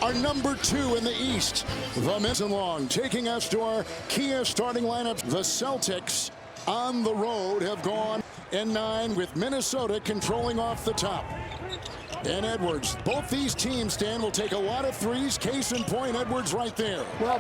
are number 2 in the East. The Mizzen Long taking us to our Kia starting lineup. The Celtics on the road have gone in 9 with Minnesota controlling off the top. And Edwards, both these teams, Stan, will take a lot of threes. Case in point, Edwards right there. Well,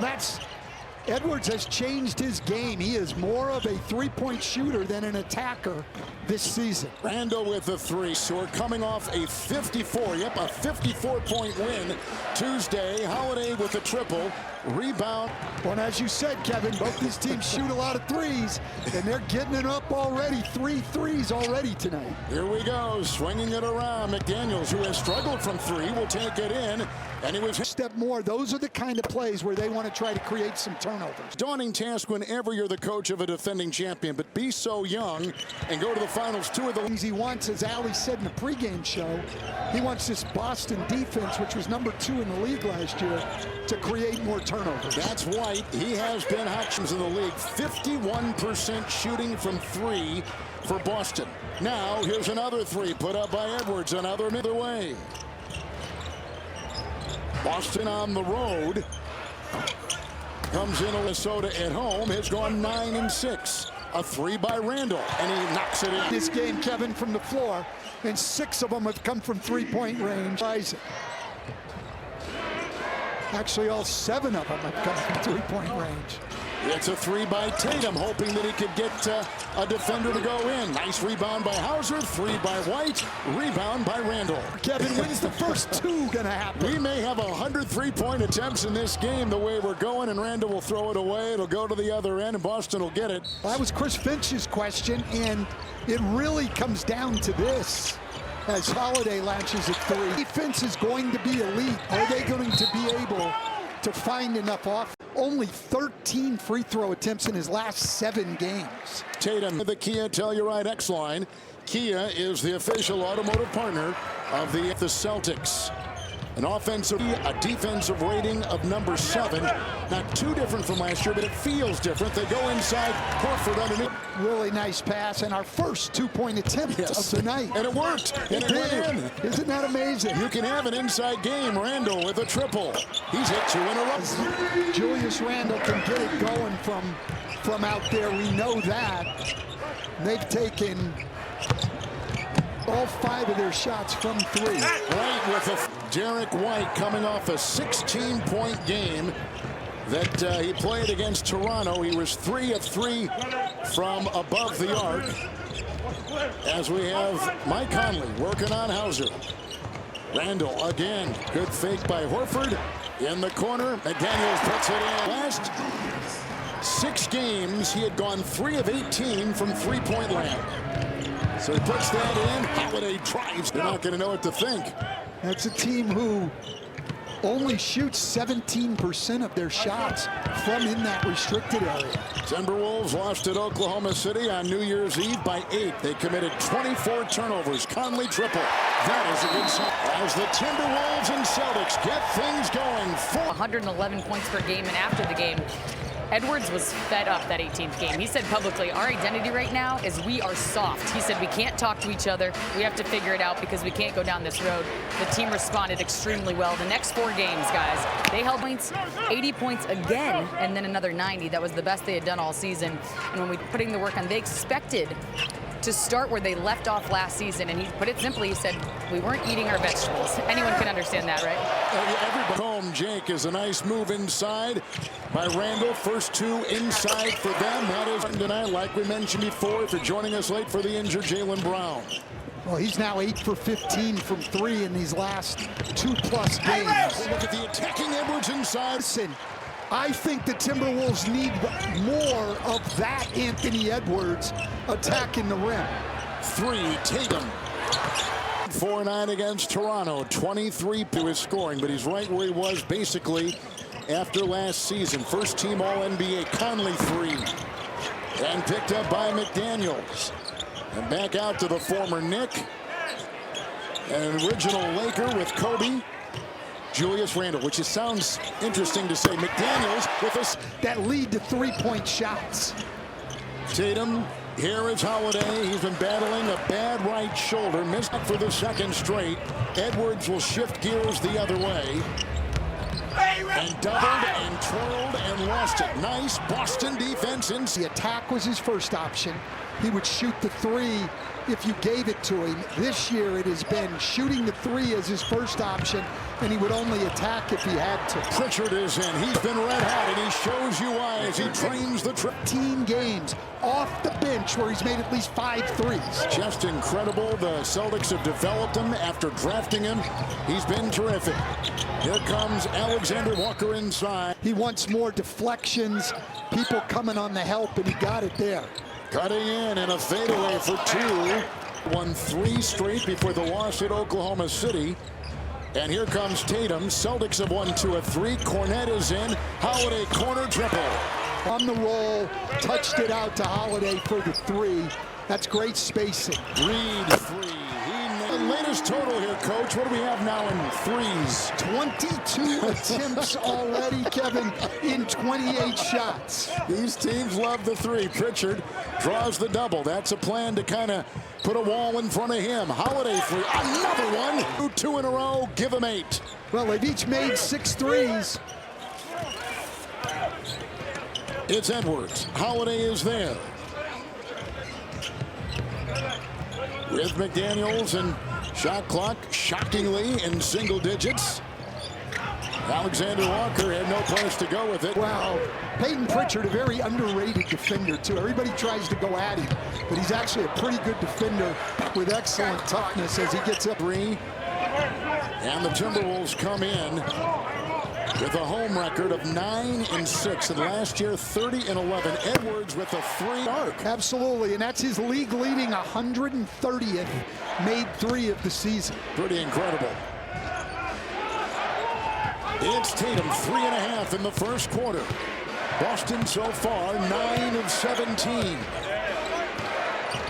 Edwards has changed his game. He is more of a three-point shooter than an attacker this season. Randall with the 3. So we're coming off a 54-point win Tuesday. Holiday with a triple. Rebound. Well, and as you said, Kevin, both these teams shoot a lot of threes, and they're getting it up already. 3 threes already tonight. Here we go, swinging it around. McDaniels, who has struggled from 3, will take it in. And he was a step more. Those are the kind of plays where they want to try to create some turnovers. Daunting task whenever you're the coach of a defending champion, but be so young and go to the finals. 2 of the things he wants, as Ali said in the pregame show, he wants this Boston defense, which was number 2 in the league last year, to create more turnovers. That's White. He has been options in the league. 51% shooting from 3 for Boston. Now here's another 3 put up by Edwards. Another way. Boston on the road. Comes in Minnesota at home. Has gone 9 and 6. A 3 by Randall, and he knocks it in. This game, Kevin, from the floor, and 6 of them have come from three-point range. Actually, all 7 of them have come from three-point range. It's a 3 by Tatum, hoping that he could get a defender to go in. Nice rebound by Hauser, 3 by White, rebound by Randall. Kevin, when's the first 2 going to happen? We may have 100 three-point attempts in this game the way we're going, and Randall will throw it away. It'll go to the other end, and Boston will get it. That was Chris Finch's question, and it really comes down to this. As Holiday launches at 3. Defense is going to be elite. Are they going to be able to find enough off? Only 13 free throw attempts in his last 7 games. Tatum, the Kia Telluride X line. Kia is the official automotive partner of the Celtics. An offensive, a defensive rating of number 7. Not too different from last year, but it feels different. They go inside, Horford underneath. Really nice pass, and our first 2-point attempt of the night. And it worked. And it went in. Isn't that amazing? You can have an inside game. Randall with a triple. He's hit 2 in a row. Julius Randall can get it going from out there. We know that. They've taken all 5 of their shots from 3. Right with Derek White coming off a 16-point game that he played against Toronto. He was 3 of 3 from above the arc. As we have Mike Conley working on Hauser. Randall again. Good fake by Horford. In the corner. McDaniels puts it in. Last 6 games, he had gone 3 of 18 from three-point land. So he puts that in. Holiday drives. They're not going to know what to think. That's a team who only shoots 17% of their shots from in that restricted area. Timberwolves lost at Oklahoma City on New Year's Eve by 8. They committed 24 turnovers. Conley triple. That is a good sign. As the Timberwolves and Celtics get things going. 111 points per game, and after the game, Edwards was fed up that 18th game. He said publicly, our identity right now is we are soft. He said we can't talk to each other. We have to figure it out because we can't go down this road. The team responded extremely well. The next 4 games, guys, they held points, 80 points again, and then another 90. That was the best they had done all season. And when we putting the work on, they expected to start where they left off last season, and he put it simply, he said, we weren't eating our vegetables. Anyone can understand that, right? Everybody home, Jake, is a nice move inside by Randall. First 2 inside for them. That is tonight, like we mentioned before, if you're joining us late for the injured Jaylen Brown. Well, he's now 8 for 15 from 3 in these last 2+ games. Look at the attacking Edwards inside. Listen, I think the Timberwolves need more of that Anthony Edwards attacking the rim. 3, Tatum. 4-9 against Toronto. 23 to his scoring, but he's right where he was basically after last season. First team All-NBA. Conley 3. And picked up by McDaniels. And back out to the former Knick. An original Laker with Kobe. Julius Randall, which sounds interesting to say. McDaniels with us. That lead to 3-point shots. Tatum, here is Holiday. He's been battling a bad right shoulder. Missed for the 2nd straight. Edwards will shift gears the other way. and doubled and twirled and lost it. Nice Boston defense. The attack was his first option. He would shoot the three if you gave it to him. This year it has been shooting the three as his first option, and he would only attack if he had to. Pritchard is in. He's been red hot, and he shows you why as he trains the 15 games off the bench where he's made at least 5 threes. Just incredible. The Celtics have developed him after drafting him. He's been terrific. Here comes Alexander Walker inside. He wants more deflections, people coming on the help, and he got it there. Cutting in and a fadeaway for 2. Won 3 straight before the loss at Oklahoma City. And here comes Tatum. Celtics have won 2 of 3. Cornet is in. Holiday corner triple. On the roll, touched it out to Holiday for the 3. That's great spacing. Reed 3. The latest total here, Coach. What do we have now in threes? 22 attempts already, Kevin, in 28 shots. These teams love the 3. Pritchard draws the double. That's a plan to kind of put a wall in front of him. Holiday 3. Another one. 2 in a row. Give him 8. Well, they've each made 6 threes. It's Edwards. Holiday is there. With McDaniels and shot clock shockingly in single digits. Alexander Walker had no place to go with it. Wow. Peyton Pritchard, a very underrated defender, too. Everybody tries to go at him, but he's actually a pretty good defender with excellent toughness as he gets up. 3. And the Timberwolves come in with a home record of 9-6, and last year 30-11. Edwards with a 3 arc. Absolutely, and that's his league-leading 130th made 3 of the season. Pretty incredible. It's Tatum, 3.5 in the first quarter. Boston so far 9 of 17.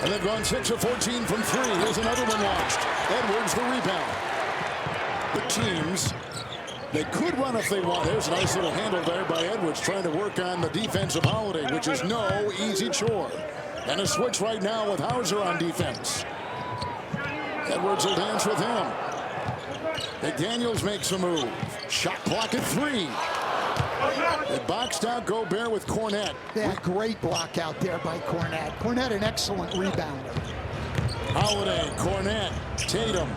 And they've gone 6 of 14 from 3. Here's another one launched. Edwards the rebound. The teams, they could run if they want. There's a nice little handle there by Edwards trying to work on the defense of Holiday, which is no easy chore. And a switch right now with Hauser on defense. Edwards will dance with him. McDaniels makes a move. Shot clock at 3. They boxed out Gobert with Cornet. Yeah, great block out there by Cornet. Cornet, an excellent rebounder. Holiday, Cornet, Tatum.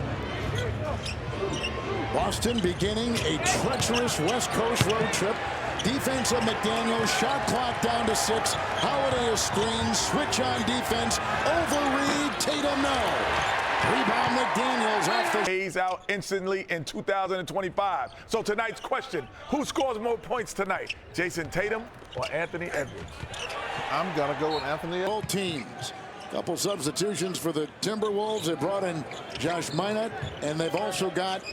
Boston beginning a treacherous West Coast road trip. Defense of McDaniels. Shot clock down to 6. Holiday is screened. Switch on defense. Over Reed. Tatum, no. Rebound McDaniels off the... Days out instantly in 2025. So tonight's question, who scores more points tonight? Jason Tatum or Anthony Edwards? I'm going to go with Anthony. Both teams. Couple substitutions for the Timberwolves. They brought in Josh Minot, and they've also got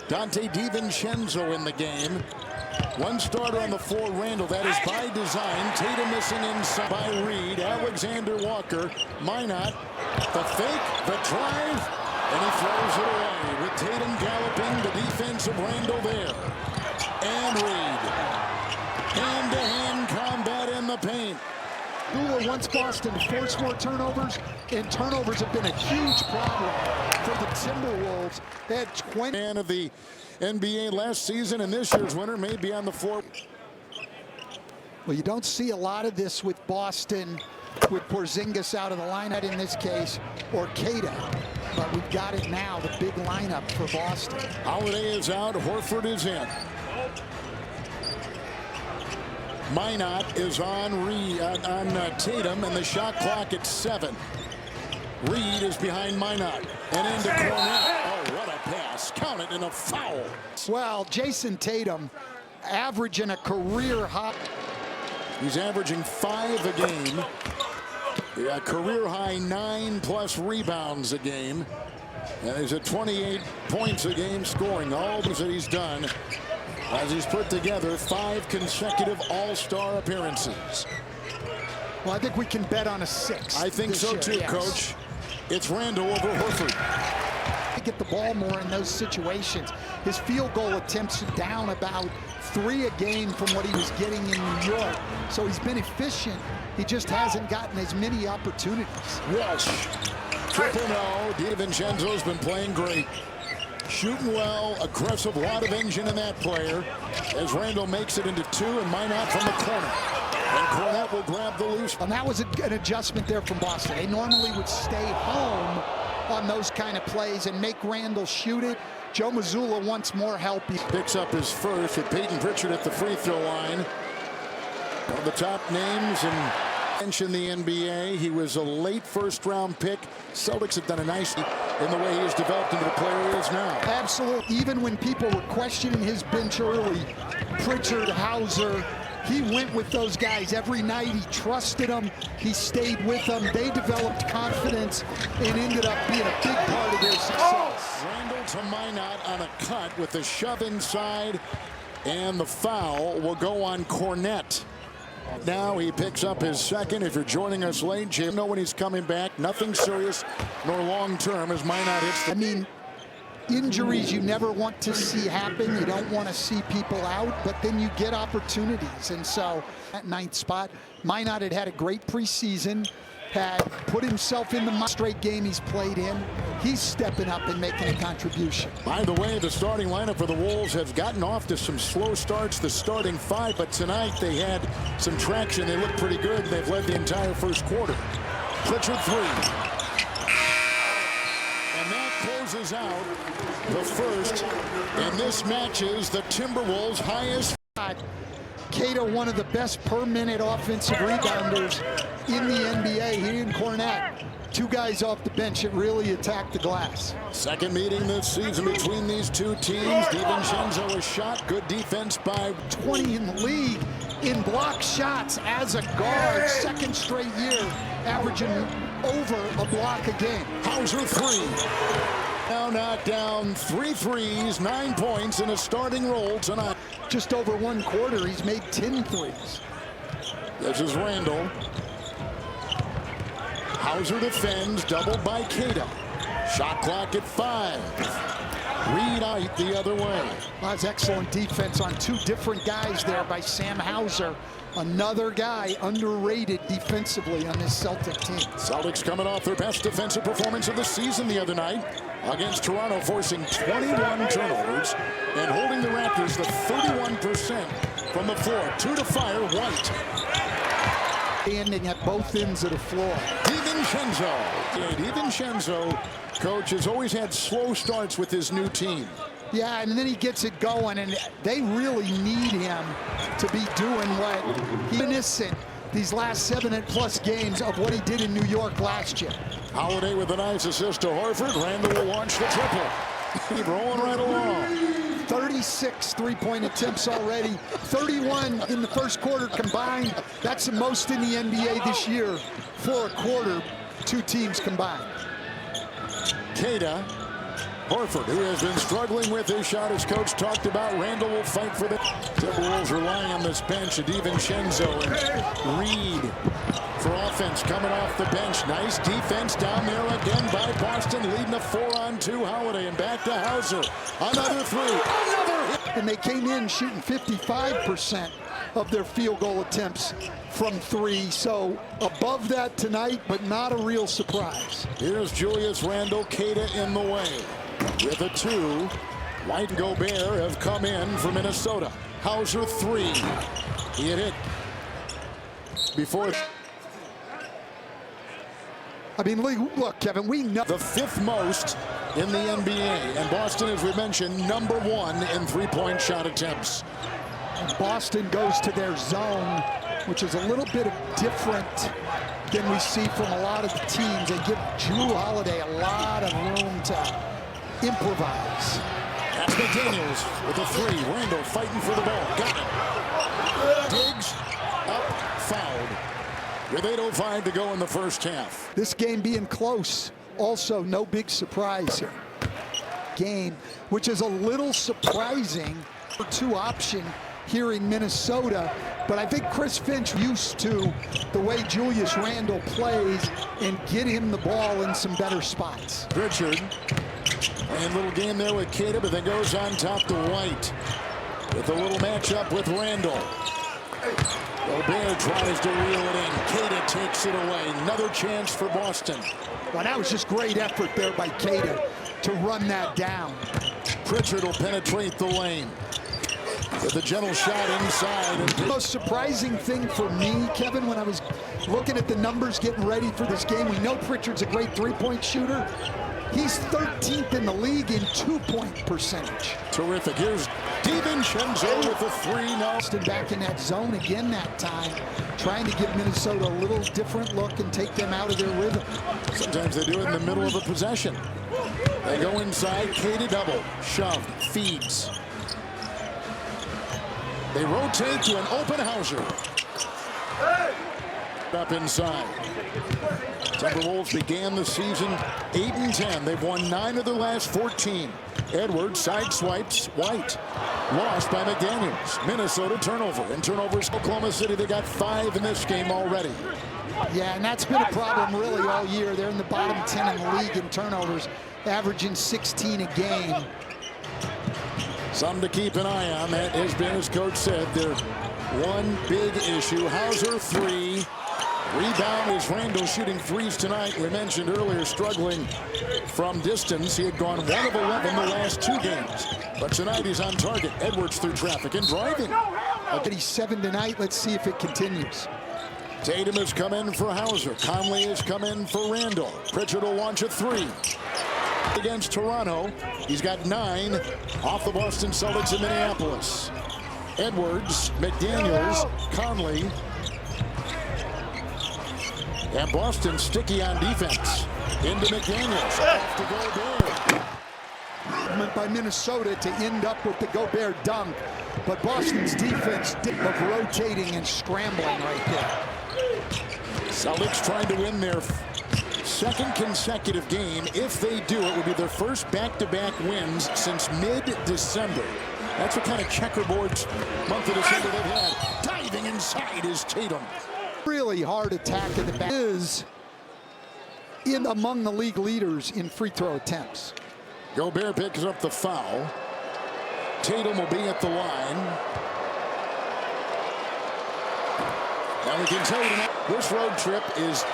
Dante DiVincenzo in the game. One starter on the floor, Randall. That is by design. Tatum missing inside by Reed. Alexander Walker. Minot. The fake. The drive. And he throws it away. With Tatum galloping. The defense of Randall there. And Reed. Hand-to-hand combat in the paint. Gula wants Boston to force more turnovers, and turnovers have been a huge problem for the Timberwolves. They had 20. Man of the NBA last season, and this year's winner may be on the floor. Well, you don't see a lot of this with Boston, with Porzingis out of the lineup in this case, or Queta. But we've got it now, the big lineup for Boston. Holiday is out. Horford is in. Minot is on Tatum, and the shot clock at 7. Reed is behind Minot and into Cornet. Oh, what a pass. Count it, and a foul. Well, Jason Tatum averaging a career high. He's averaging 5 a game. Yeah, career high 9+ rebounds a game. And he's at 28 points a game scoring. All that he's done as he's put together 5 consecutive All-Star appearances. Well, I think we can bet on a 6. I think so too, yes. Coach. It's Randall over Horford. To get the ball more in those situations. His field goal attempts are down about 3 a game from what he was getting in New York. So he's been efficient. He just hasn't gotten as many opportunities. Walsh. Triple no. DiVincenzo's been playing great. Shooting well, aggressive, lot of engine in that player. As Randall makes it into 2 and Minot from the corner. And Cornette will grab the loose. And that was an adjustment there from Boston. They normally would stay home on those kind of plays and make Randall shoot it. Joe Mazzulla wants more help. He picks up his first with Peyton Pritchard at the free throw line. One of the top names in the NBA. He was a late first-round pick. Celtics have done a nice in the way he has developed into the player he is now. Absolutely. Even when people were questioning his bench early, Pritchard, Hauser, he went with those guys every night. He trusted them. He stayed with them. They developed confidence and ended up being a big part of their success. Randall to Minot on a cut with the shove inside, and the foul will go on Cornette. Now he picks up his second. If you're joining us late, Jim, know when he's coming back. Nothing serious nor long term as Minot hits the... I mean, injuries you never want to see happen. You don't want to see people out, but then you get opportunities. And so at 9th spot, Minot had a great preseason, had put himself in the straight game he's played in. He's stepping up and making a contribution. By the way, the starting lineup for the Wolves has gotten off to some slow starts, the starting 5, but tonight they had some traction. They look pretty good. They've led the entire first quarter. Pritchard 3. And that closes out the first, and this matches the Timberwolves' highest. Cato, one of the best per-minute offensive rebounders in the NBA. He and Cornette, 2 guys off the bench that really attacked the glass. Second meeting this season between these two teams. DiVincenzo a shot. Good defense by 20 in the league in block shots as a guard. Second straight year, averaging over a block a game. Hauser 3. Now knocked down 3 threes, 9 points in a starting role tonight. Just over 1 quarter, he's made 10 threes. This is Randall. Hauser defends, doubled by Cato. Shot clock at 5. Reed out the other way. That's excellent defense on 2 different guys there by Sam Hauser. Another guy underrated defensively on this Celtic team. Celtics coming off their best defensive performance of the season the other night against Toronto, forcing 21 turnovers and holding the Raptors to 31% from the floor. 2 to fire, White. Standing at both ends of the floor. DiVincenzo. Yeah, DiVincenzo, coach, has always had slow starts with his new team. Yeah, and then he gets it going, and they really need him to be doing what he's innocent these last 7+ games of what he did in New York last year. Holiday with a nice assist to Horford. Randall will launch the triple. Keep rolling right along. 36 3-point attempts already. 31 in the first quarter combined. That's the most in the NBA this year for a quarter, 2 teams combined. Kada. Horford, who has been struggling with his shot, as coach talked about. Randall will fight for the Timberwolves, relying on this bench of DiVincenzo and Reed for offense coming off the bench. Nice defense down there again by Boston, leading a 4-on-2. Holiday and back to Hauser. Another 3. Another hit. And they came in shooting 55% of their field goal attempts from 3. So above that tonight, but not a real surprise. Here's Julius Randle, Kada in the way. With a 2, White and Gobert have come in for Minnesota. Hauser 3. He had hit before. I mean, look, Kevin, we know the 5th most in the NBA. And Boston, as we mentioned, number 1 in 3-point shot attempts. Boston goes to their zone, which is a little bit different than we see from a lot of the teams. They give Jrue Holiday a lot of room to improvise. That's McDaniels with a 3. Randall fighting for the ball. Got it. Diggs up, fouled. With 8:05 to go in the first half. This game being close, also no big surprise here. Game, which is a little surprising for 2 option here in Minnesota, but I think Chris Finch used to the way Julius Randle plays and get him the ball in some better spots. Pritchard playing a little game there with Kada, but then goes on top to White with a little matchup with Randle. Gobert tries to reel it in. Kada takes it away. Another chance for Boston. Well, that was just great effort there by Cato to run that down. Pritchard will penetrate the lane with a gentle shot inside. And The most surprising thing for me, Kevin, when I was looking at the numbers getting ready for this game, we know Pritchard's a great three-point shooter. He's 13th in the league in two-point percentage. Terrific. Here's DiVincenzo with a 3-0. Back in that zone again that time, trying to give Minnesota a little different look and take them out of their rhythm. Sometimes they do it in the middle of a possession. They go inside, K to double, shove, feeds. They rotate to an open Hauser. Up inside. Timberwolves began the season 8-10. They've won 9 of their last 14. Edwards side swipes White. Lost by McDaniels. Minnesota turnover. And turnovers, Oklahoma City, they got 5 in this game already. Yeah, and that's been a problem really all year. They're in the bottom 10 in the league in turnovers, averaging 16 a game. Something to keep an eye on. That has been, as coach said, their one big issue. Hauser 3. Rebound is Randall shooting threes tonight. We mentioned earlier struggling from distance. He had gone 1 of 11 the last 2 games. But tonight he's on target. Edwards through traffic and driving. He's 7 tonight. Let's see if it continues. Tatum has come in for Hauser. Conley has come in for Randall. Pritchard will launch a 3. Against Toronto. He's got 9 off the Boston Celtics in Minneapolis. Edwards, McDaniels, Conley. And Boston sticky on defense. Into McDaniels. Off to Gobert. By Minnesota to end up with the Gobert dunk. But Boston's defense of rotating and scrambling right there. Celtics trying to win their second consecutive game. If they do, it would be their first back-to-back wins since mid-December. That's what kind of checkerboards month of December they've had. Diving inside is Tatum. Really hard attack in the back. Is in among the league leaders in free throw attempts. Gobert picks up the foul. Tatum will be at the line. And we can tell you tonight, this road trip is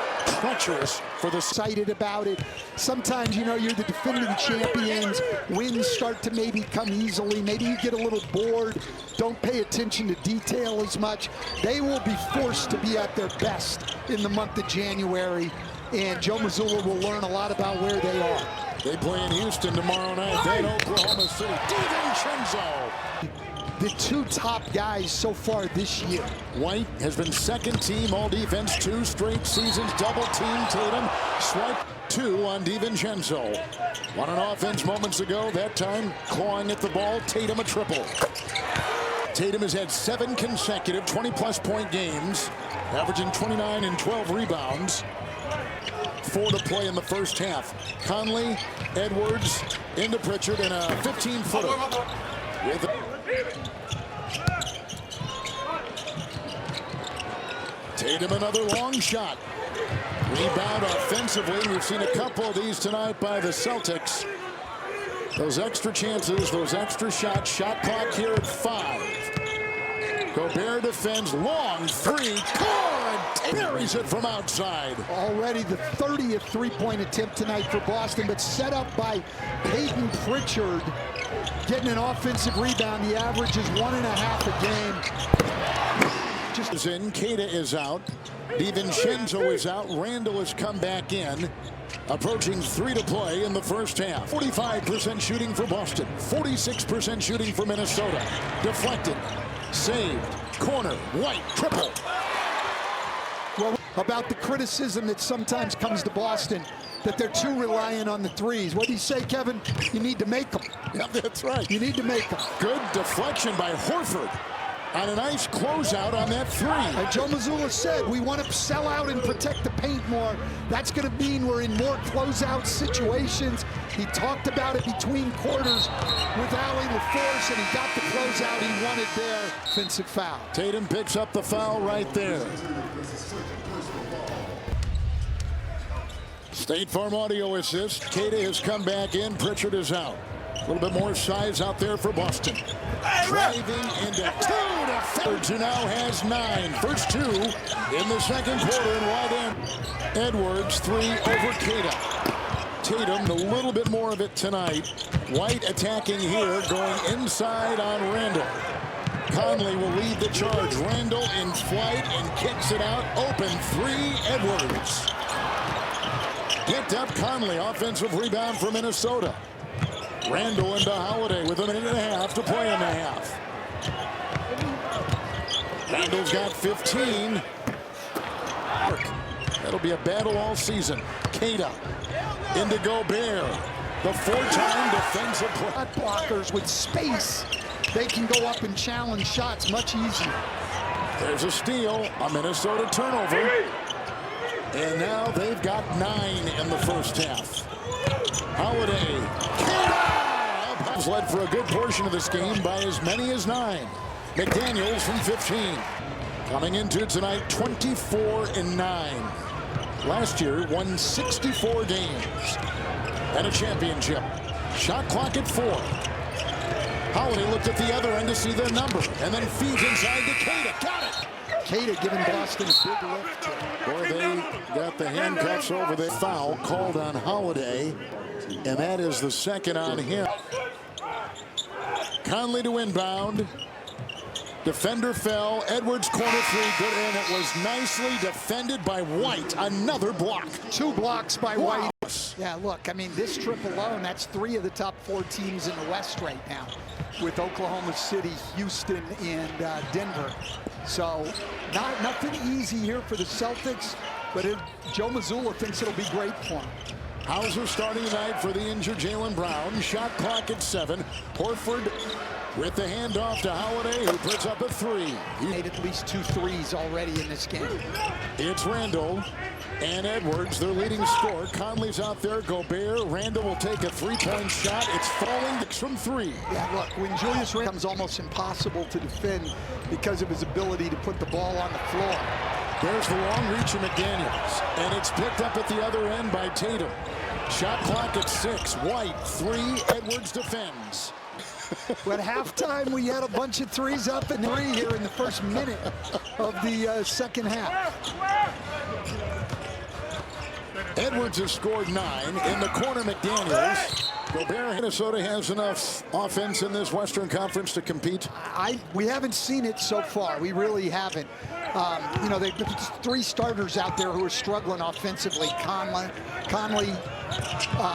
treacherous for the excited about it. Sometimes, you know, you're the defending champions. Wins start to maybe come easily. Maybe you get a little bored. Don't pay attention to detail as much. They will be forced to be at their best in the month of January. And Joe Mazzulla will learn a lot about where they are. They play in Houston tomorrow night. Then Oklahoma City. DiVincenzo. The 2 top guys so far this year. White has been second team all defense 2 straight seasons. Double team Tatum. Swipe 2 on DiVincenzo. On an offense moments ago. That time clawing at the ball. Tatum a triple. Tatum has had 7 consecutive 20-plus point games. Averaging 29 and 12 rebounds. 4 to play in the first half. Conley, Edwards, into Pritchard, and a 15-footer. Tatum another long shot. Rebound offensively. We've seen a couple of these tonight by the Celtics. Those extra chances, those extra shots. Shot clock here at 5. Gobert defends long 3. Cord buries it from outside. Already the 30th three-point attempt tonight for Boston, but set up by Peyton Pritchard. Getting an offensive rebound. The average is 1.5 a game. Just in, Queta is out. DiVincenzo is out. Randall has come back in. Approaching 3 to play in the first half. 45% shooting for Boston. 46% shooting for Minnesota. Deflected. Saved. Corner. White. Triple. Well, about the criticism that sometimes comes to Boston, that they're too reliant on the threes. What do you say, Kevin? You need to make them. Yeah, that's right. You need to make them. Good deflection by Horford on a nice closeout on that 3. And Joe Mazzulla said we want to sell out and protect the paint more. That's going to mean we're in more closeout situations. He talked about it between quarters with Allie LaForce, and he got the closeout he wanted there. Offensive foul. Tatum picks up the foul right there. State Farm Audio assist. Queta has come back in. Pritchard is out. A little bit more size out there for Boston. Driving into 2 defenders, who now has 9. First 2 in the second quarter and wide end. Edwards 3 over Queta. Tatum, a little bit more of it tonight. White attacking here, going inside on Randall. Conley will lead the charge. Randall in flight and kicks it out. Open three, Edwards. Picked up Conley, offensive rebound for Minnesota. Randall into Holiday with a minute and a half to play in the half. Randall's got 15. That'll be a battle all season. Queta into Gobert. The four-time defensive blockers with space. They can go up and challenge shots much easier. There's a steal, a Minnesota turnover. And now they've got 9 in the first half. Holiday. Queta led for a good portion of this game by as many as 9. McDaniels from 15. Coming into tonight, 24-9. Last year, won 64 games and a championship. Shot clock at 4. Holiday looked at the other end to see their number and then feeds inside to Queta. Got it. Queta giving Boston a big lift. Boy, they got the handcuffs over the foul called on Holiday, and that is the second on him. Conley to inbound. Defender fell. Edwards corner three. Good, and it was nicely defended by White. Another block. 2 blocks by Wow. White. Yeah, look, I mean, this trip alone, that's 3 of the top 4 teams in the West right now, with Oklahoma City, Houston, and Denver. So nothing easy here for the Celtics, but Joe Mazzulla thinks it'll be great for him. Hauser starting tonight for the injured Jaylen Brown. Shot clock at 7. Horford with the handoff to Holiday, who puts up a 3. He made at least 2 threes already in this game. It's Randall and Edwards, their leading scorer. Conley's out there. Gobert. Randall will take a 3-point shot. It's falling from 3. Yeah, look, when Julius Randle becomes almost impossible to defend because of his ability to put the ball on the floor. There's the long reach of McDaniels, and it's picked up at the other end by Tatum. Shot clock at 6. White, 3. Edwards defends. At halftime, we had a bunch of threes up and 3 here in the first minute of the second half. Edwards has scored 9. In the corner, McDaniels. Gobert, Minnesota has enough offense in this Western Conference to compete. We haven't seen it so far. We really haven't. You know, there's 3 starters out there who are struggling offensively. Conley,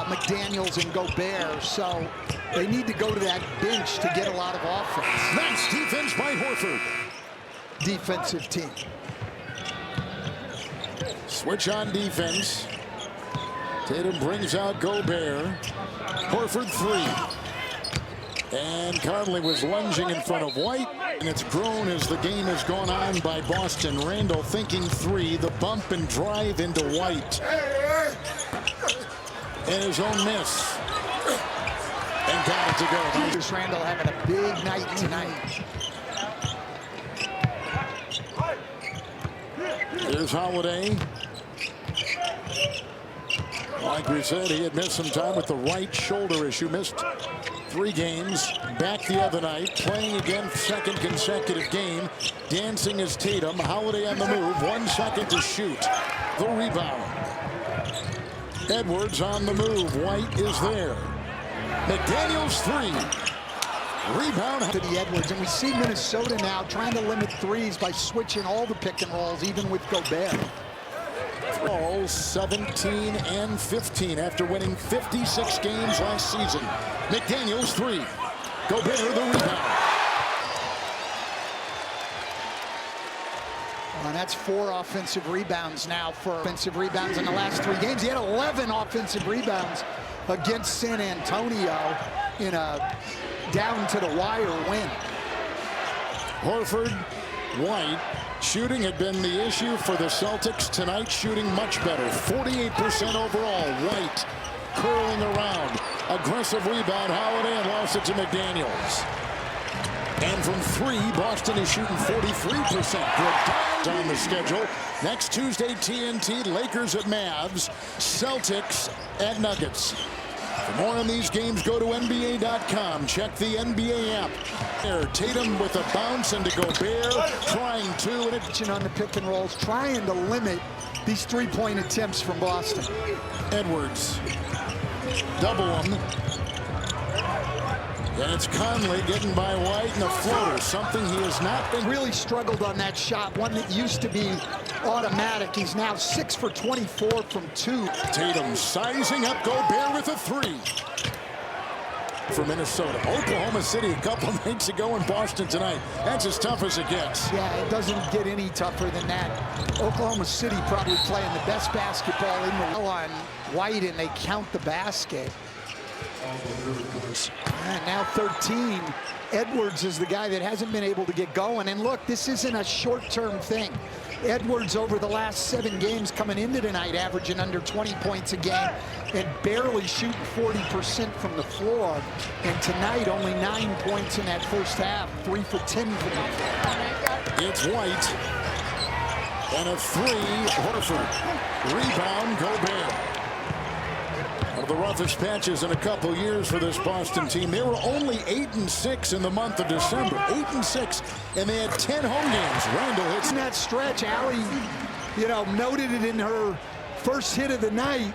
McDaniels, and Gobert. So they need to go to that bench to get a lot of offense. Nice defense by Horford. Defensive team. Switch on defense. Tatum brings out Gobert. Horford 3. And Conley was lunging in front of White. And it's grown as the game has gone on by Boston. Randall thinking 3. The bump and drive into White. And his own miss. And got it to go. Julius Randle having a big night tonight. Here's Holiday. Like we said, he had missed some time with the right shoulder issue. Missed 3 games. Back the other night. Playing again, second consecutive game. Dancing as Tatum. Holiday on the move. 1 second to shoot. The rebound. Edwards on the move. White is there. McDaniels 3. Rebound To the Edwards, and we see Minnesota now trying to limit threes by switching all the pick and rolls, even with Gobert. All 17 and 15 after winning 56 games last season. McDaniels 3. Gobert the rebound. And that's 4 offensive rebounds now for offensive rebounds in the last 3 games. He had 11 offensive rebounds against San Antonio in a down-to-the-wire win. Horford, White. Shooting had been the issue for the Celtics. Tonight, shooting much better. 48% overall. White curling around. Aggressive rebound. Holiday and lost it to McDaniels. And from 3, Boston is shooting 43%. Good on the schedule. Next Tuesday, TNT, Lakers at Mavs, Celtics at Nuggets. For more on these games, go to NBA.com. Check the NBA app. There, Tatum with a bounce into Gobert, trying to. And It's on the pick and rolls, trying to limit these 3-point attempts from Boston. Edwards double him. And it's Conley getting by White and a floater, something he has not been. Really struggled on that shot, one that used to be automatic. He's now 6 for 24 from 2. Tatum sizing up Gobert with a 3. For Minnesota. Oklahoma City a couple nights ago and Boston tonight. That's as tough as it gets. Yeah, it doesn't get any tougher than that. Oklahoma City probably playing the best basketball in the world on White, and they count the basket. And now 13. Edwards is the guy that hasn't been able to get going. And look, this isn't a short-term thing. Edwards over the last 7 games coming into tonight averaging under 20 points a game and barely shooting 40% from the floor. And tonight only 9 points in that first half, 3 for 10 from the floor. It's White. And a 3, Horford. Rebound, Gobert. One of the roughest patches in a couple years for this Boston team. They were only 8-6 in the month of December. 8-6, and they had 10 home games. Randall hits in that stretch. Allie, noted it in her first hit of the night.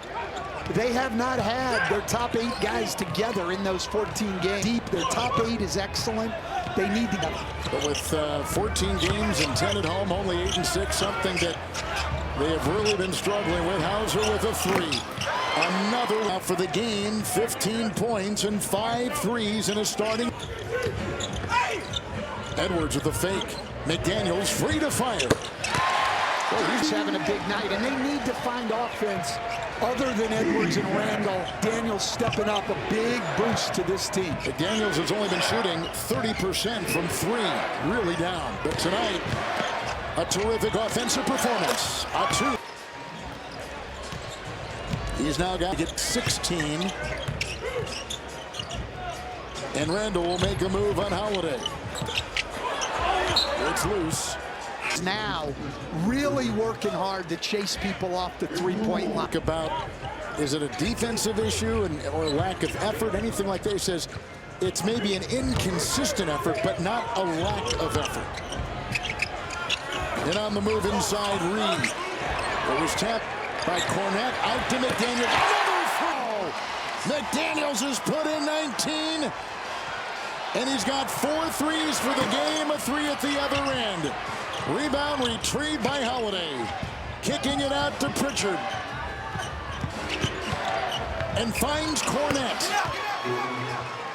They have not had their top 8 guys together in those 14 games. Deep, their top 8 is excellent. They need to. But with 14 games and 10 at home, only 8-6, something that they have really been struggling with. Hauser with a 3. Another for the game, 15 points and 5 threes in a starting. Edwards with the fake. McDaniels free to fire. Well, he's having a big night, and they need to find offense other than Edwards and Randall. Daniels stepping up, a big boost to this team. McDaniels has only been shooting 30% from 3, really down. But tonight, a terrific offensive performance. A 2. He's now got to get 16. And Randall will make a move on Holiday. It's loose. Now really working hard to chase people off the 3-point line. About, is it a defensive issue or lack of effort, anything like that? He says it's maybe an inconsistent effort, but not a lack of effort. And on the move inside, Reed. It was tapped by Cornette, out to McDaniels. Another throw! McDaniels has put in 19. And he's got 4 threes for the game, a 3 at the other end. Rebound retrieved by Holiday. Kicking it out to Pritchard. And finds Cornette.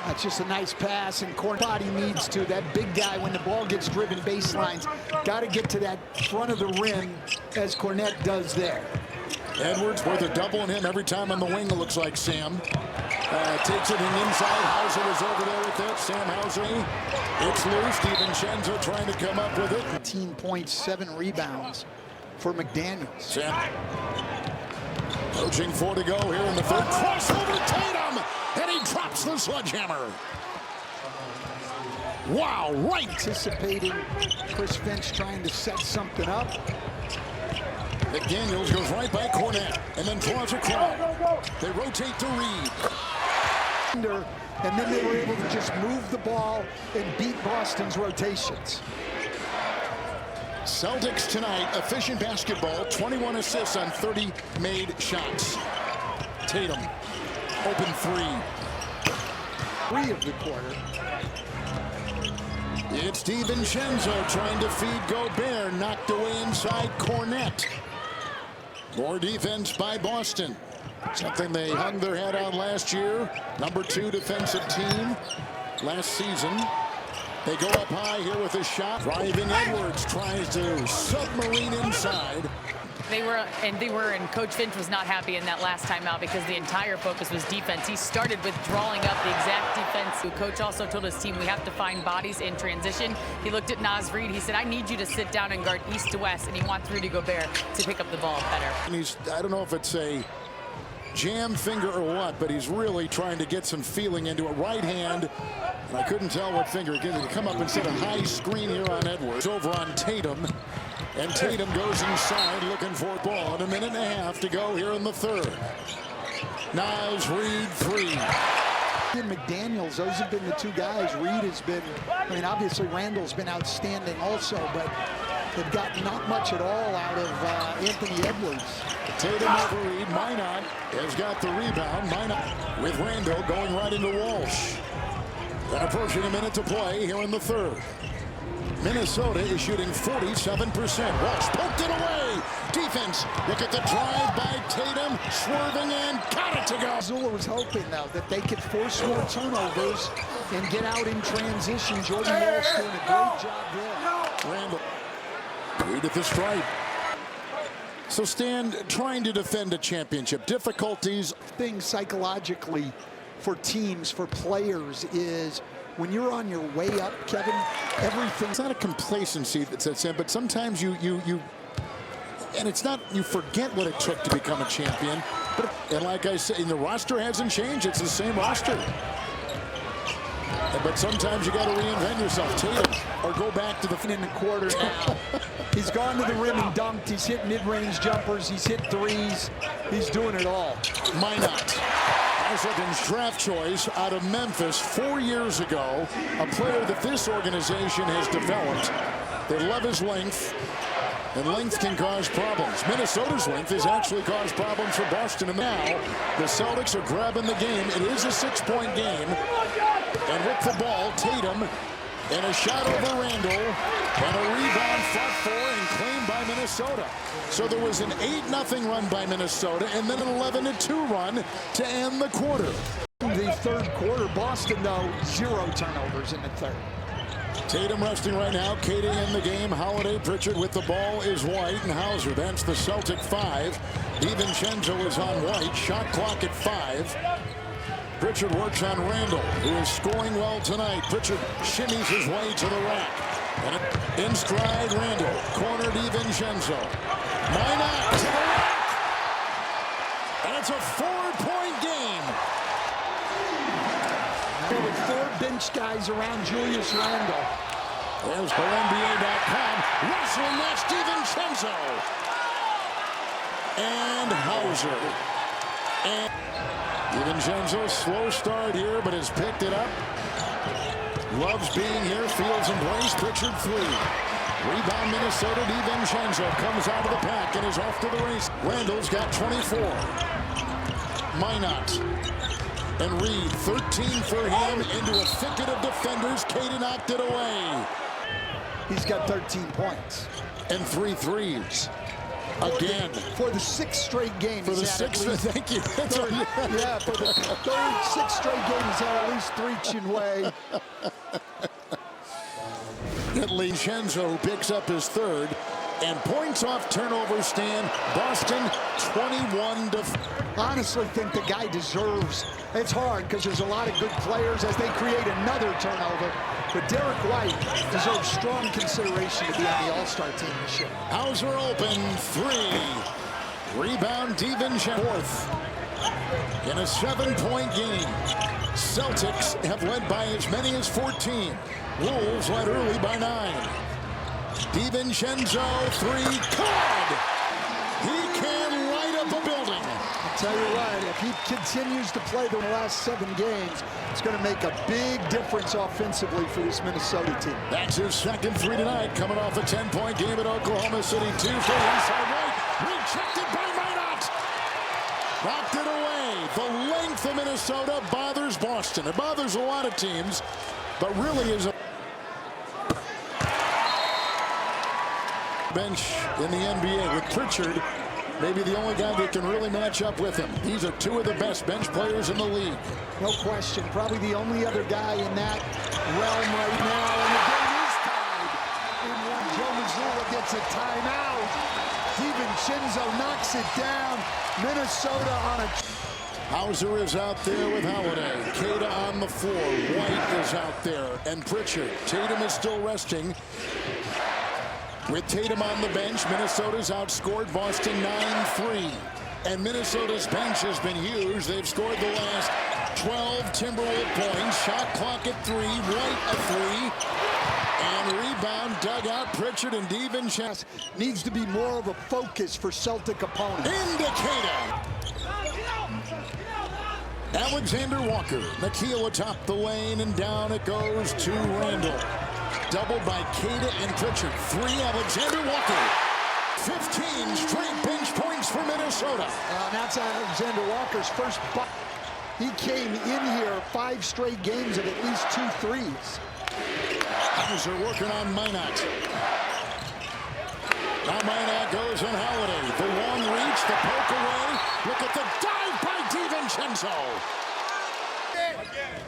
That's just a nice pass, and Cornette body needs to. That big guy, when the ball gets driven baselines, got to get to that front of the rim as Cornette does there. Edwards worth a double on him every time on the wing, it looks like Sam. Takes it inside. Hauser is over there with it. Sam Hauser. It's loose. DiVincenzo trying to come up with it. 18.7 rebounds for McDaniels. Sam. Coaching 4 to go here in the third. Crossover Tatum. And he drops the sledgehammer. Wow, right. Anticipating Chris Finch trying to set something up. McDaniels goes right by Cornette and then draws a crowd. They rotate to Reed. And then they were able to just move the ball and beat Boston's rotations. Celtics tonight, efficient basketball, 21 assists on 30 made shots. Tatum, open 3. 3 of the quarter. It's DiVincenzo trying to feed Gobert, knocked away inside Cornette. More defense by Boston. Something they hung their head on last year. Number 2 defensive team last season. They go up high here with a shot. Driving Edwards tries to submarine inside. They were, and Coach Finch was not happy in that last timeout because the entire focus was defense. He started with drawing up the exact defense. The coach also told his team, we have to find bodies in transition. He looked at Naz Reid. He said, I need you to sit down and guard east to west, and he wants Rudy Gobert to pick up the ball better. And I don't know if it's a jam finger or what, but he's really trying to get some feeling into it. Right hand, and I couldn't tell what finger. Again, to come up and set a high screen here on Edwards. Over on Tatum. And Tatum goes inside looking for a ball. And a minute and a half to go here in the third. Naz Reid 3. And McDaniels, those have been the 2 guys. Reid has been, I mean, obviously Randall's been outstanding also, but They've got not much at all out of Anthony Edwards. Tatum over Reed. Minot has got the rebound. Minot with Randall going right into Walsh. And approaching a minute to play here in the third. Minnesota is shooting 47%. Walsh poked it away. Defense. Look at the drive by Tatum. Swerving and got it to go. Zula was hoping, though, that they could force more turnovers and get out in transition. Jordan Walsh doing a great job there. Randall. Reed at the stripe. So Stan, trying to defend a championship. Difficulties. Thing psychologically for teams, for players, is when you're on your way up, Kevin, everything. It's not a complacency that sets in, but sometimes you and it's not, you forget what it took to become a champion. And like I said, the roster hasn't changed. It's the same roster. But sometimes you got to reinvent yourself, Tatum, or go back to the in the quarter now. He's gone to the rim and dunked. He's hit mid-range jumpers. He's hit threes. He's doing it all. Minot. Washington's draft choice out of Memphis 4 years ago. A player that this organization has developed. They love his length, and length can cause problems. Minnesota's length has actually caused problems for Boston. And now the Celtics are grabbing the game. It is a 6-point game. And with the ball, Tatum, and a shot over Randall, and a rebound fought for and claimed by Minnesota. So there was an 8-0 run by Minnesota, and then an 11-2 run to end the quarter. The third quarter, Boston, though, 0 turnovers in the third. Tatum resting right now. Katie in the game. Holiday, Pritchard with the ball is White, and Hauser. That's the Celtic 5. DiVincenzo is on White. Shot clock at 5. Pritchard works on Randall, who is scoring well tonight. Pritchard shimmies his way to the rack. And in stride, Randall. Corner DiVincenzo. Minot to the rack. And it's a 4-point game. There were 4 bench guys around Julius Randall. There's NBA.com. Wrestling match, DiVincenzo. And Hauser. And DiVincenzo, slow start here, but has picked it up. Loves being here, feels embraced. Pritchard 3. Rebound Minnesota. DiVincenzo comes out of the pack and is off to the race. Randall's got 24. Minot. And Reed, 13 for him into a thicket of defenders. Katie knocked it away. He's got 13 points. And 3 threes. Again. For the 6th straight game. For the 6th, thank you. Yeah, for the 3rd, 6th straight game, he's had at least 3 Chinwei. DiVincenzo, who picks up his 3rd. And points off turnover stand. Boston 21 to. Honestly think the guy deserves. It's hard because there's a lot of good players as they create another turnover. But Derek White deserves strong consideration to be on the All-Star team this year. Hauser open 3. Rebound DiVincenzo 4th. In a 7-point game. Celtics have led by as many as 14. Wolves led early by 9. DiVincenzo 3. Good! He can light up a building. I'll tell you what, if he continues to play the last 7 games, it's going to make a big difference offensively for this Minnesota team. That's his 2nd 3 tonight, coming off a 10-point game at Oklahoma City Tuesday. Inside right, rejected by Minot. Knocked it away. The length of Minnesota bothers Boston. It bothers a lot of teams, but really is a bench in the NBA with Pritchard, maybe the only guy that can really match up with him. These are 2 of the best bench players in the league. No question. Probably the only other guy in that realm right now. And the game is tied. And when Joe Mazzulla gets a timeout, DiVincenzo knocks it down. Minnesota on a. Hauser is out there with Holiday. Cada on the floor. White is out there. And Pritchard. Tatum is still resting. With Tatum on the bench, Minnesota's outscored Boston 9-3. And Minnesota's bench has been huge. They've scored the last 12 Timberwolves points. Shot clock at 3. White a 3. And rebound dug out. Pritchard and DiVincenzo. Needs to be more of a focus for Celtic opponents. Indicator. Alexander Walker. Nikhil atop the lane, and down it goes to Randall. doubled by Queta and Pritchard. 3, Alexander Walker. 15 straight bench points for Minnesota. That's Alexander Walker's first buck. He came in here 5 straight games of at least 2 threes. As they're working on Minot. Now Minot goes on Holiday. The long reach, the poke away. Look at the dive by DiVincenzo.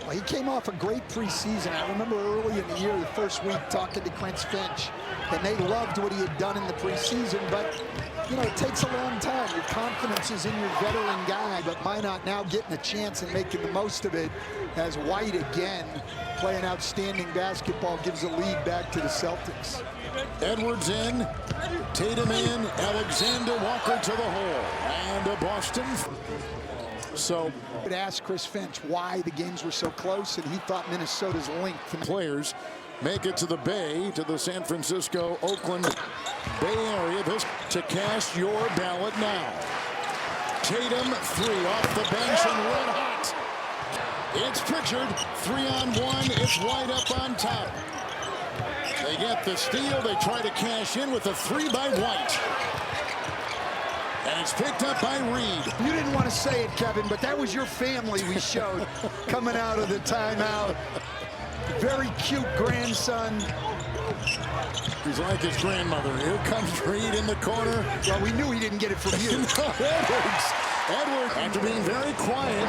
Well, he came off a great preseason. I remember early in the year, the first week, talking to Quince Finch, and they loved what he had done in the preseason. But, you know, it takes a long time. Your confidence is in your veteran guy, but Minot now getting a chance and making the most of it as White again playing outstanding basketball gives a lead back to the Celtics. Edwards in, Tatum in, Alexander Walker to the hole, and Boston. So, I'd ask Chris Finch why the games were so close, and he thought Minnesota's length. Players make it to the Bay, to the San Francisco, Oakland Bay Area. This to cast your ballot now. Tatum, 3 off the bench and red hot. It's Pritchard, 3-on-1. It's White up on top. They get the steal. They try to cash in with a 3 by White. And it's picked up by Reed. You didn't want to say it, Kevin, but that was your family we showed coming out of the timeout. Very cute grandson. He's like his grandmother. Here comes Reed in the corner. Well, we knew he didn't get it from you. Edwards, after being very quiet,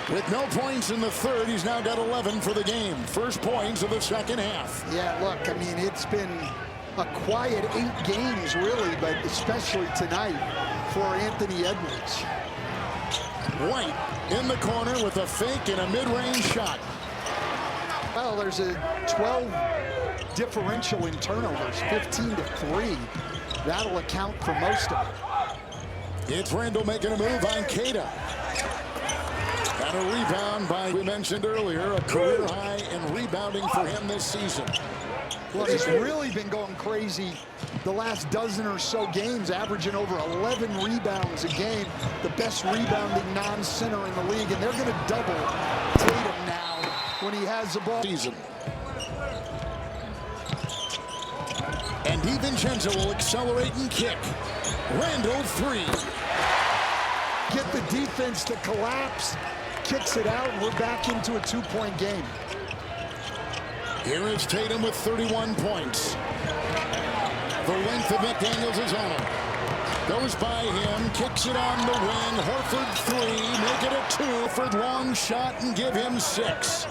with no points in the third, he's now got 11 for the game. First points of the second half. Yeah, look, I mean, it's been a quiet 8 games, really, but especially tonight for Anthony Edwards. White in the corner with a fake and a mid-range shot. Well, there's a 12 differential in turnovers, 15-3. That'll account for most of it. It's Randall making a move on Queta. And a rebound by, we mentioned earlier, a career high in rebounding for him this season. Well, he's really been going crazy the last dozen or so games, averaging over 11 rebounds a game, the best rebounding non-center in the league, and they're going to double Tatum now when he has the ball. Season. And DiVincenzo will accelerate and kick. Randall, 3. Get the defense to collapse, kicks it out, and we're back into a 2-point game. Here is Tatum with 31 points. The length of McDaniels is on him. Goes by him, kicks it on the wing. Horford, 3, make it a 2. Horford, long shot, and give him 6.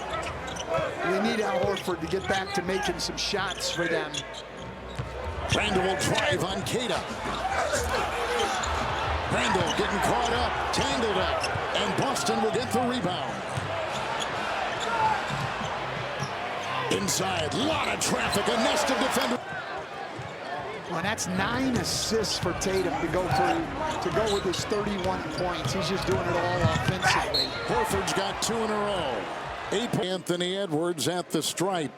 We need Al Horford to get back to making some shots for them. Randall will drive on Queta. Randall getting caught up, tangled up, and Boston will get the rebound. Inside, lot of traffic, a nest of defenders. Well, that's 9 assists for Tatum to go with his 31 points. He's just doing it all offensively. Horford's got 2 in a row. 8 points. Anthony Edwards at the stripe.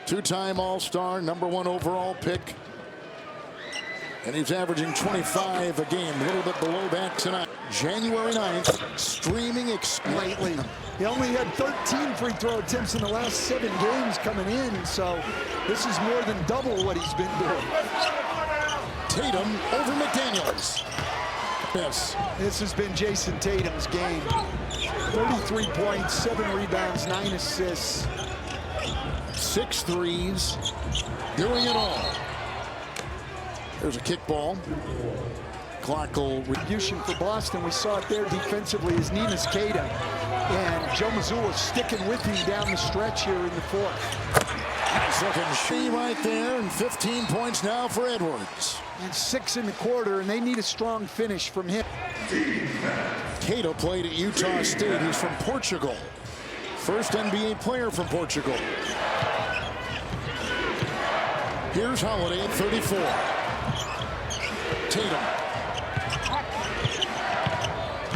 2-time All-Star, #1 overall pick. And he's averaging 25 a game, a little bit below that tonight. January 9th, streaming lately. He only had 13 free throw attempts in the last 7 games coming in, so this is more than double what he's been doing. Tatum over McDaniels. This has been Jason Tatum's game. 33 points, 7 rebounds, 9 assists. 6 threes, doing it all. There's a kickball. Clock will retribution for Boston. We saw it there defensively as Neemias Queta and Joe Mazzulla sticking with him down the stretch here in the fourth. Nice looking shot right there, and 15 points now for Edwards. And 6 in the quarter, and they need a strong finish from him. Queta played at Utah State. He's from Portugal. First NBA player from Portugal. Here's Holiday at 34. Tatum.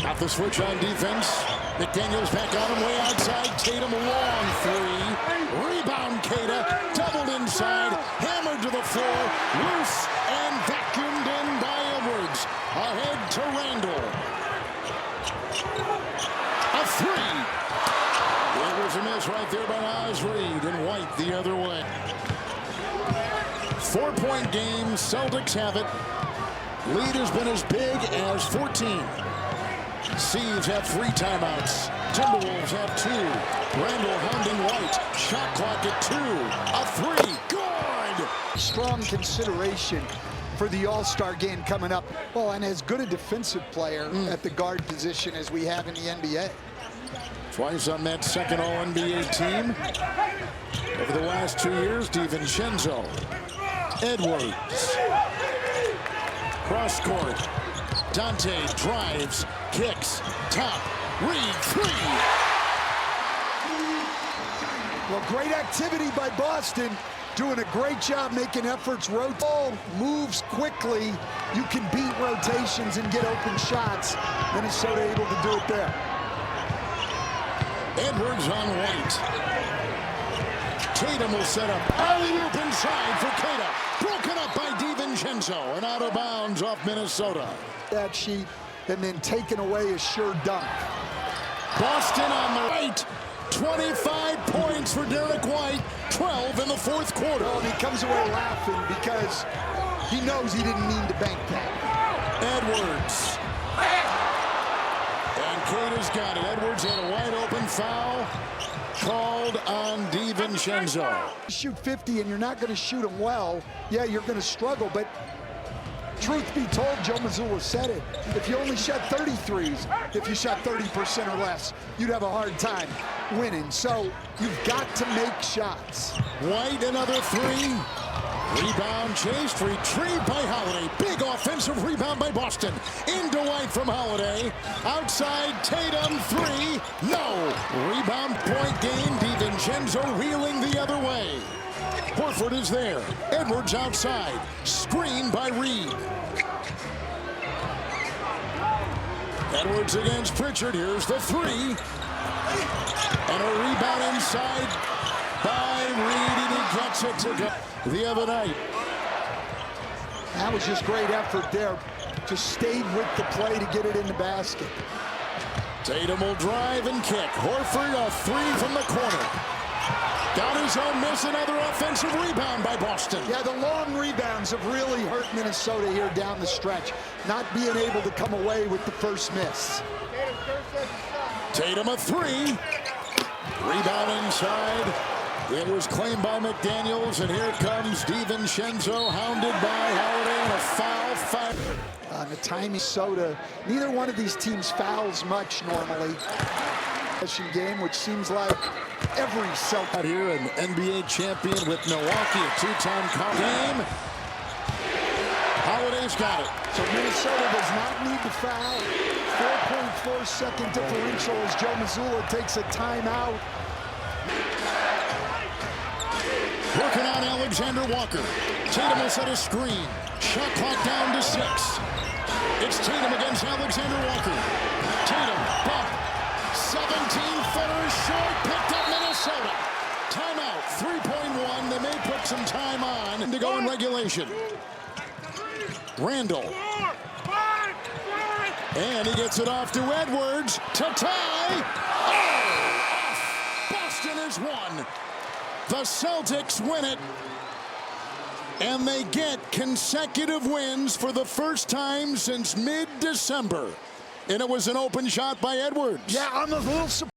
Got the switch on defense. McDaniels back on him way outside. Tatum, a long 3. Rebound Queta. Doubled inside. Hammered to the floor. Loose and vacuumed in by Edwards. Ahead to Randall. A 3. It was a miss right there by Oz Reed, and White the other way. 4-point game. Celtics have it. Lead has been as big as 14. Seeds have 3 timeouts. Timberwolves have 2. Randall hounding White. Shot clock at 2. A 3. Good. Strong consideration for the All-Star game coming up. Well, and as good a defensive player at the guard position as we have in the NBA. Twice on that second All-NBA team. Over the last 2 years, DiVincenzo. Edwards. Cross court. Dante drives, kicks, top. Reed, 3. Well, great activity by Boston. Doing a great job making efforts. Ball moves quickly. You can beat rotations and get open shots. Minnesota able to do it there. Edwards on White. Tatum will set up. Alley-oop inside for Tatum. Broken up by DiVincenzo and out of bounds off Minnesota. That sheet and then taken away a sure dunk. Boston on the right. 25 points for Derek White. 12 in the fourth quarter. Well, and he comes away laughing because he knows he didn't mean to bank that. Edwards. And Kate has got it. Edwards had a wide open foul called on DiVincenzo. Shoot 50 and you're not going to shoot them well. Yeah, you're going to struggle, but truth be told, Joe Mazzulla said it. If you only shot 33s, if you shot 30% or less, you'd have a hard time winning. So you've got to make shots. White, another 3. Rebound chased, retrieved by Holiday. Big offensive rebound by Boston. Into White from Holiday. Outside, Tatum, 3. No. Rebound point game. DiVincenzo reeling the other way. Horford is there. Edwards outside. Screen by Reed. Edwards against Pritchard. Here's the 3. And a rebound inside by Reed, and he gets it to go the other night. That was just great effort there. Just stayed with the play to get it in the basket. Tatum will drive and kick. Horford, a 3 from the corner. Got his own miss, another offensive rebound by Boston. Yeah, the long rebounds have really hurt Minnesota here down the stretch. Not being able to come away with the first miss. Tatum a 3. Rebound inside. It was claimed by McDaniels, and here comes DiVincenzo, hounded by Holiday, and a foul fight. On the timing, Soda, neither one of these teams fouls much normally. Game, which seems like every Celtic. Out here, an NBA champion with Milwaukee, a 2-time game. Holiday's got it. So Minnesota does not need to foul. 4.4 second differential as Joe Mazzulla takes a timeout. Working on Alexander Walker. Tatum will set a screen. Shot clock down to 6. It's Tatum against Alexander Walker. Tatum, bump. 17-footer short, picked up Minnesota. Timeout, 3.1. They may put some time on to go in regulation. Randall. And he gets it off to Edwards to tie. Oh! Boston has won. The Celtics win it. And they get consecutive wins for the first time since mid-December. And it was an open shot by Edwards. Yeah, I'm a little surprised.